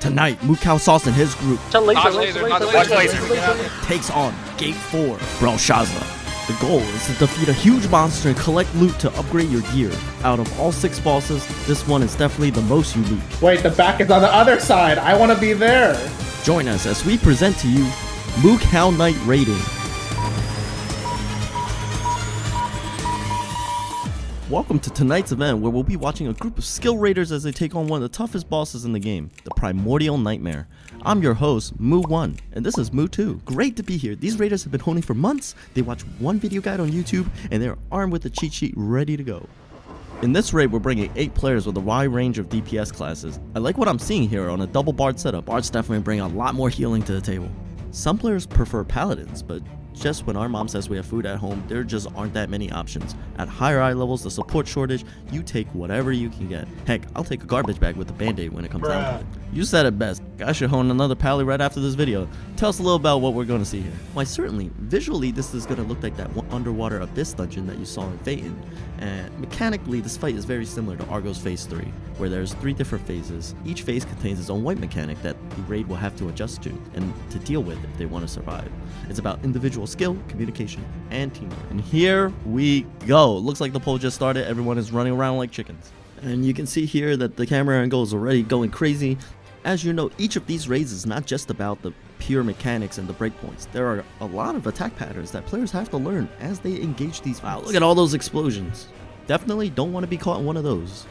Tonight, Moocowsauce and his group takes on Gate 4, Brelshaza. The goal is to defeat a huge monster and collect loot to upgrade your gear. Out of all 6 bosses, this one is definitely the most unique. Wait, the back is on the other side. I want to be there. Join us as we present to you Moocow Night Raiding. Welcome to tonight's event, where we'll be watching a group of skill raiders as they take on one of the toughest bosses in the game, the Primordial Nightmare. I'm your host, Moo1, and this is Moo2. Great to be here. These raiders have been honing for months. They watch one video guide on YouTube, and they're armed with a cheat sheet ready to go. In this raid, we're bringing 8 players with a wide range of DPS classes. I like what I'm seeing here on a double bard setup. Bards definitely bring a lot more healing to the table. Some players prefer paladins, but just when our mom says we have food at home, there just aren't that many options. At higher eye levels, the support shortage, you take whatever you can get. Heck, I'll take a garbage bag with a band-aid when it comes down to it. You said it best. I should hone another pally right after this video. Tell us a little about what we're going to see here. Why, certainly, visually this is going to look like that one underwater abyss dungeon that you saw in Phaeton. And mechanically, this fight is very similar to Argo's Phase 3, where there's 3 different phases. Each phase contains its own wipe mechanic that the raid will have to adjust to and to deal with if they want to survive. It's about individual skill, communication, and teamwork. And here we go. Looks like the poll just started. Everyone is running around like chickens. And you can see here that the camera angle is already going crazy. As you know, each of these raids is not just about the pure mechanics and the breakpoints. There are a lot of attack patterns that players have to learn as they engage these fights. Wow, look at all those explosions. Definitely don't want to be caught in one of those.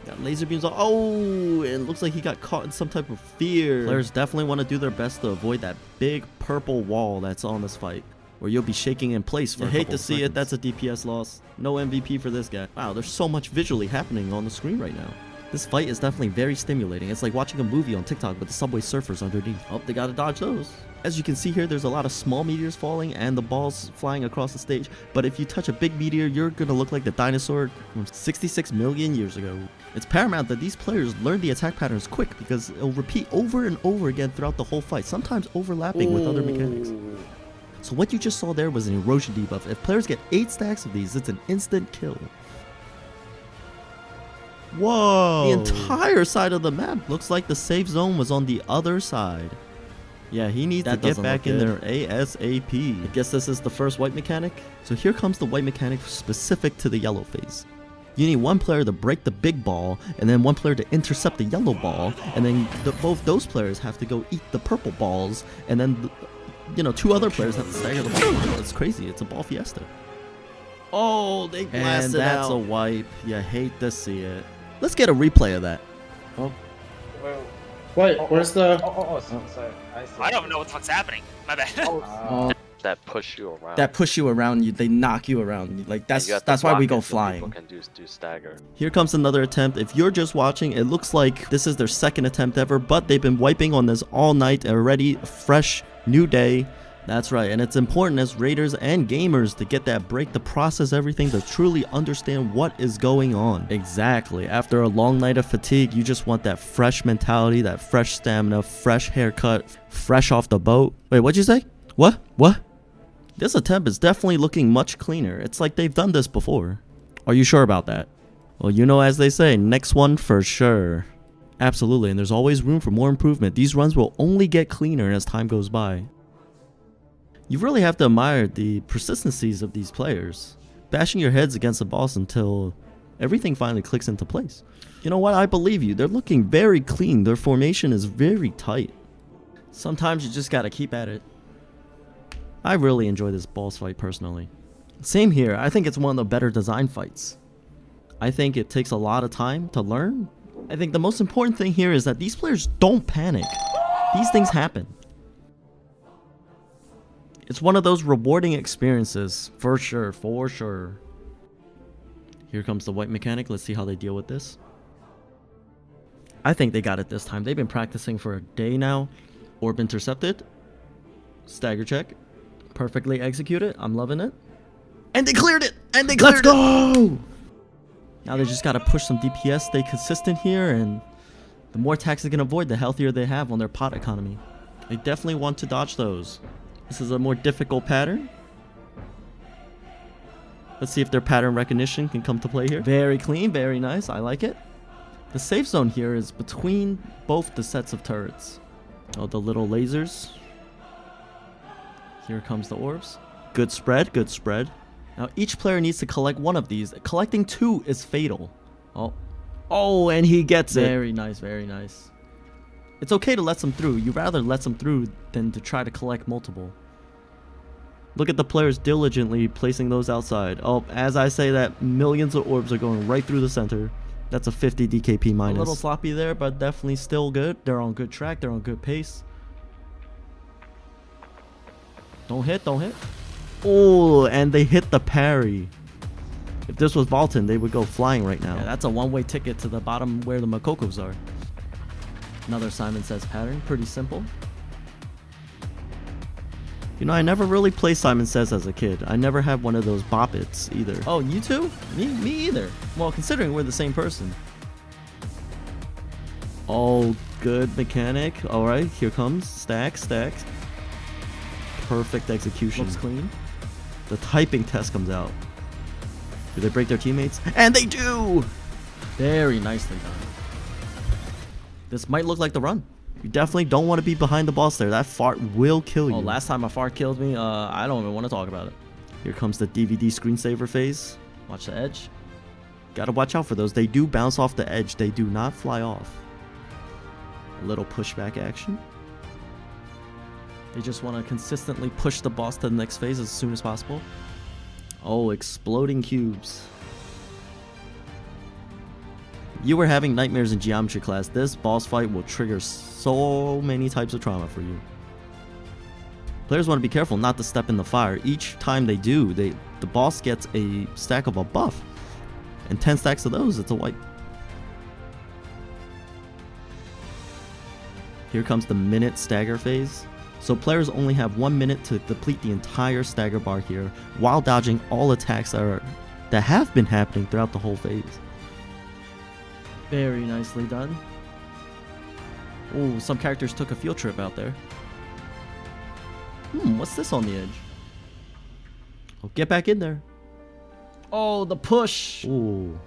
Got laser beams on. Oh, it looks like he got caught in some type of fear. Players definitely want to do their best to avoid that big purple wall that's on this fight, where you'll be shaking in place for a couple seconds. Hate to see it, that's a DPS loss. No MVP for this guy. Wow, there's so much visually happening on the screen right now. This fight is definitely very stimulating. It's like watching a movie on TikTok with the subway surfers underneath. Oh, they gotta dodge those. As you can see here, there's a lot of small meteors falling and the balls flying across the stage. But if you touch a big meteor, you're gonna look like the dinosaur from 66 million years ago. It's paramount that these players learn the attack patterns quick, because it'll repeat over and over again throughout the whole fight, sometimes overlapping with other mechanics. So what you just saw there was an erosion debuff. If players get 8 stacks of these, it's an instant kill. Whoa! The entire side of the map looks like the safe zone was on the other side. Yeah, he needs to get back in there ASAP. I guess this is the first wipe mechanic. So here comes the wipe mechanic specific to the yellow phase. You need one player to break the big ball, and then one player to intercept the yellow ball, and then both those players have to go eat the purple balls, and then, 2 other players have to stagger the ball. It's crazy. It's a ball fiesta. Oh, they blasted out. And that's a wipe. You hate to see it. Let's get a replay of that. Oh. Wait, where's the... sorry. I don't know what the fuck's happening. My bad. That push you around. That push you around. They knock you around. Like that's why we go flying. People can do stagger. Here comes another attempt. If you're just watching, it looks like this is their 2nd attempt ever, but they've been wiping on this all night already. Fresh, new day. That's right, and it's important as raiders and gamers to get that break, to process everything, to truly understand what is going on. Exactly. After a long night of fatigue, you just want that fresh mentality, that fresh stamina, fresh haircut, fresh off the boat. Wait, what'd you say? What? This attempt is definitely looking much cleaner. It's like they've done this before. Are you sure about that? Well, as they say, next one for sure. Absolutely, and there's always room for more improvement. These runs will only get cleaner as time goes by. You really have to admire the persistencies of these players, bashing your heads against the boss until everything finally clicks into place. You know what? I believe you. They're looking very clean. Their formation is very tight. Sometimes you just gotta keep at it. I really enjoy this boss fight personally. Same here. I think it's one of the better design fights. I think it takes a lot of time to learn. I think the most important thing here is that these players don't panic. These things happen. It's one of those rewarding experiences, for sure. Here comes the wipe mechanic. Let's see how they deal with this. I think they got it this time. They've been practicing for a day now. Orb intercepted. Stagger check. Perfectly executed. I'm loving it. And they cleared it! Let's go! Now they just gotta push some DPS, stay consistent here, and the more attacks they can avoid, the healthier they have on their pot economy. They definitely want to dodge those. This is a more difficult pattern. Let's see if their pattern recognition can come to play here. Very clean, very nice. I like it. The safe zone here is between both the sets of turrets. Oh, the little lasers. Here comes the orbs. Good spread, good spread. Now each player needs to collect one of these. Collecting 2 is fatal. Oh, and he gets it. Very nice, very nice. It's okay to let some through. You'd rather let some through than to try to collect multiple. Look at the players diligently placing those outside. Oh, as I say that, millions of orbs are going right through the center. That's a 50 DKP minus. A little sloppy there, but definitely still good. They're on good track. They're on good pace. Don't hit, don't hit. Oh, and they hit the parry. If this was Balton, they would go flying right now. Yeah, that's a one-way ticket to the bottom where the Moocowsauce are. Another Simon Says pattern. Pretty simple. You know, I never really played Simon Says as a kid. I never had one of those bop its either. Oh, you too? Me either. Well, considering we're the same person. Oh, good mechanic. Alright, here comes. Stack. Perfect execution. Looks clean. The typing test comes out. Do they break their teammates? And they do! Very nicely done. This might look like the run. You definitely don't want to be behind the boss there. That fart will kill you. Oh, last time a fart killed me, I don't even want to talk about it. Here comes the DVD screensaver phase. Watch the edge. Gotta watch out for those. They do bounce off the edge. They do not fly off. A little pushback action. They just want to consistently push the boss to the next phase as soon as possible. Oh, exploding cubes. You were having nightmares in geometry class. This boss fight will trigger so many types of trauma for you. Players want to be careful not to step in the fire. Each time they do, the boss gets a stack of a buff. And 10 stacks of those, it's a wipe. Here comes the minute stagger phase. So players only have 1 minute to deplete the entire stagger bar here while dodging all attacks that have been happening throughout the whole phase. Very nicely done. Oh, some characters took a field trip out there. What's this on the edge? Oh, get back in there. Oh, the push. Ooh.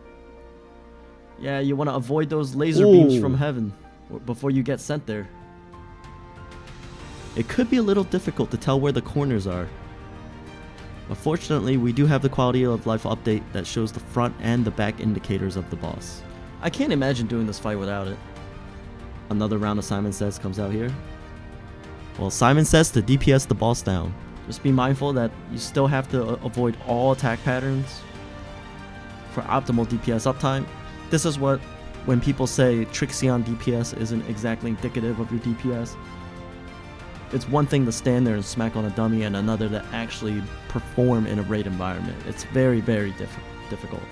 Yeah, you want to avoid those laser beams from heaven before you get sent there. It could be a little difficult to tell where the corners are. But fortunately, we do have the quality of life update that shows the front and the back indicators of the boss. I can't imagine doing this fight without it. Another round of Simon Says comes out here. Well, Simon Says to DPS the boss down. Just be mindful that you still have to avoid all attack patterns for optimal DPS uptime. This is when people say Trixion DPS isn't exactly indicative of your DPS. It's one thing to stand there and smack on a dummy and another to actually perform in a raid environment. It's very, very difficult.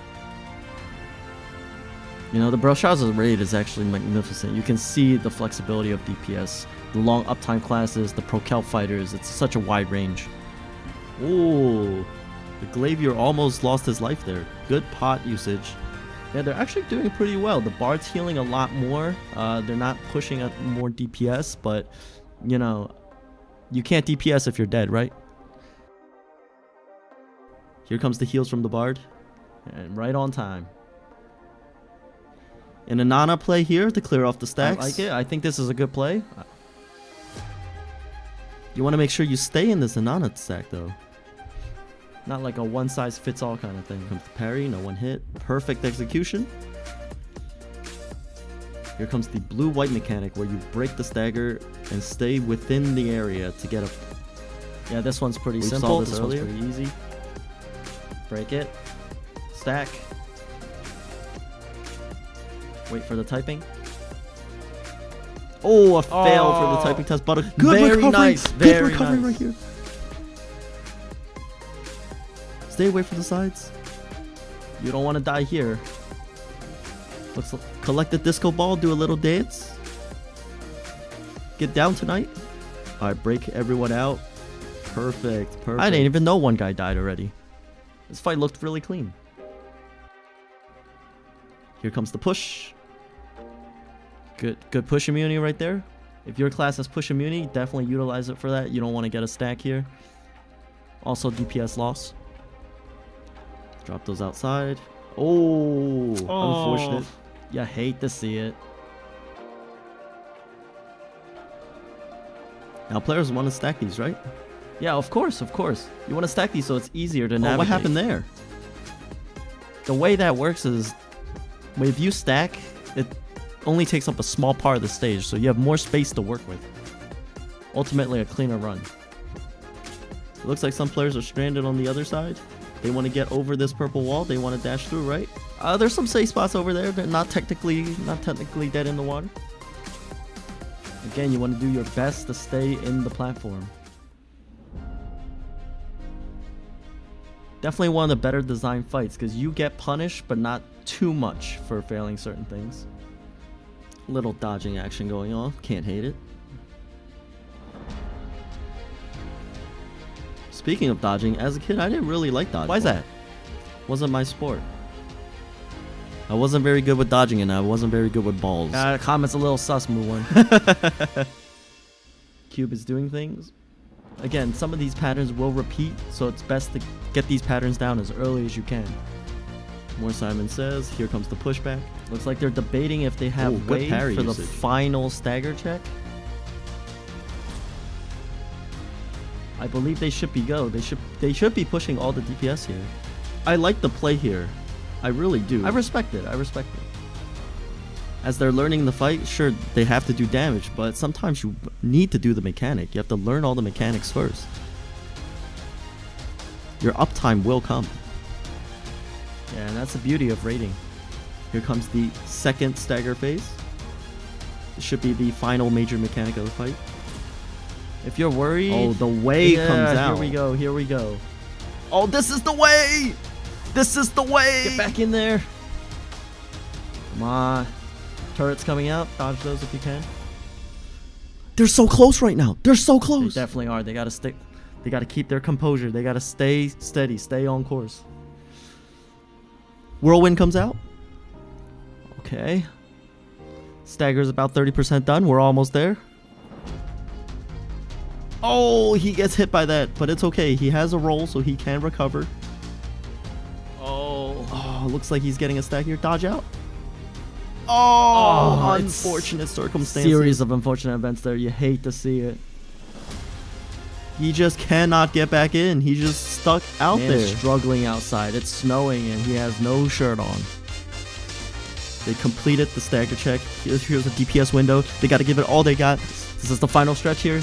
You know, the Brelshaza raid is actually magnificent. You can see the flexibility of DPS, the long uptime classes, the pro-cal fighters. It's such a wide range. Ooh, the Glavier almost lost his life there. Good pot usage. Yeah, they're actually doing pretty well. The Bard's healing a lot more. They're not pushing at more DPS, but, you know, you can't DPS if you're dead, right? Here comes the heals from the Bard. And right on time. An Anana play here to clear off the stacks. I like it. I think this is a good play. You want to make sure you stay in this Anana stack, though. Not like a one-size-fits-all kind of thing. Comes the parry, no one hit. Perfect execution. Here comes the blue-white mechanic where you break the stagger and stay within the area to get a... Yeah, this one's pretty simple. This one's pretty easy. Break it. Stack. Wait for the typing. Oh, a fail for the typing test, but a good recovery. Nice. Good recovery right here. Stay away from the sides. You don't want to die here. Let's collect the disco ball, do a little dance. Get down tonight. All right, break everyone out. Perfect. I didn't even know one guy died already. This fight looked really clean. Here comes the push. Good push immunity right there. If your class has push immunity, definitely utilize it for that. You don't want to get a stack here. Also DPS loss. Drop those outside. Oh, unfortunate. You hate to see it. Now players want to stack these, right? Yeah, of course, of course. You want to stack these so it's easier to navigate. What happened there? The way that works is, if you stack, it only takes up a small part of the stage, so you have more space to work with. Ultimately, a cleaner run. It looks like some players are stranded on the other side. They want to get over this purple wall. They want to dash through, right? There's some safe spots over there. They're not technically dead in the water. Again, you want to do your best to stay in the platform. Definitely one of the better designed fights because you get punished, but not too much for failing certain things. Little dodging action going on. Can't hate it. Speaking of dodging, as a kid, I didn't really like dodging. Why is that? Wasn't my sport. I wasn't very good with dodging and I wasn't very good with balls. Comment's a little sus, Moo1. Cube is doing things. Again, some of these patterns will repeat, so it's best to get these patterns down as early as you can. More Simon says, here comes the pushback. Looks like they're debating if they have wave for the final stagger check. I believe they should be go. They should be pushing all the DPS here. I like the play here. I really do. I respect it. I respect it. As they're learning the fight, sure, they have to do damage, but sometimes you need to do the mechanic. You have to learn all the mechanics first. Your uptime will come. Yeah, and that's the beauty of raiding. Here comes the second stagger phase. It should be the final major mechanic of the fight. If you're worried... Oh, the way comes out. Here we go, here we go. Oh, this is the way! This is the way! Get back in there. Come on. Turrets coming out. Dodge those if you can. They're so close right now. They're so close. They definitely are. They gotta stick. They gotta keep their composure. They gotta stay steady. Stay on course. Whirlwind comes out. Okay. Stagger's about 30% done. We're almost there. Oh, he gets hit by that, but it's okay. He has a roll, so he can recover. Oh, looks like he's getting a stack here. Dodge out. Oh, unfortunate circumstances. Series of unfortunate events there. You hate to see it. He just cannot get back in. He's just stuck out there. Struggling outside. It's snowing and he has no shirt on. They completed the stagger check. Here's a DPS window. They got to give it all they got. This is the final stretch here.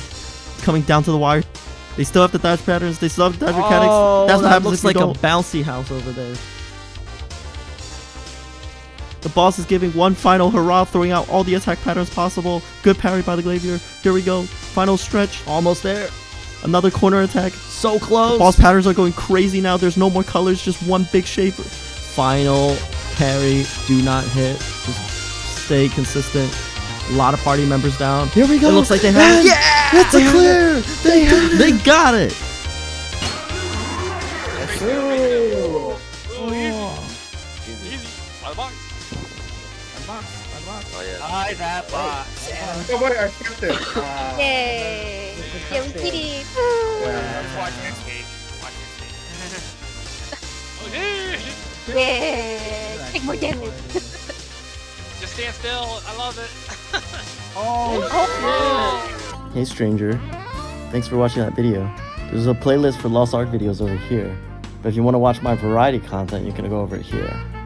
Coming down to the wire. They still have the dash patterns. They still have the dash mechanics. That's what happens. Looks like a bouncy house over there. The boss is giving one final hurrah, throwing out all the attack patterns possible. Good parry by the Glaivier. Here we go. Final stretch. Almost there. Another corner attack. So close. The boss patterns are going crazy now. There's no more colors. Just one big shape. Final parry. Do not hit. Just stay consistent. A lot of party members down. Here we go. It looks like they have it. Yeah! It's a clear. They got it. Oh yeah. Hi, that box. Oh wait, I skipped it. Yay! Yung kitty! Watch next week. Watch next week. Yay! Take more damage. Just stand still. I love it. Oh, Hey stranger, thanks for watching that video. There's a playlist for Lost Ark videos over here, but if you want to watch my variety content, you can go over it here.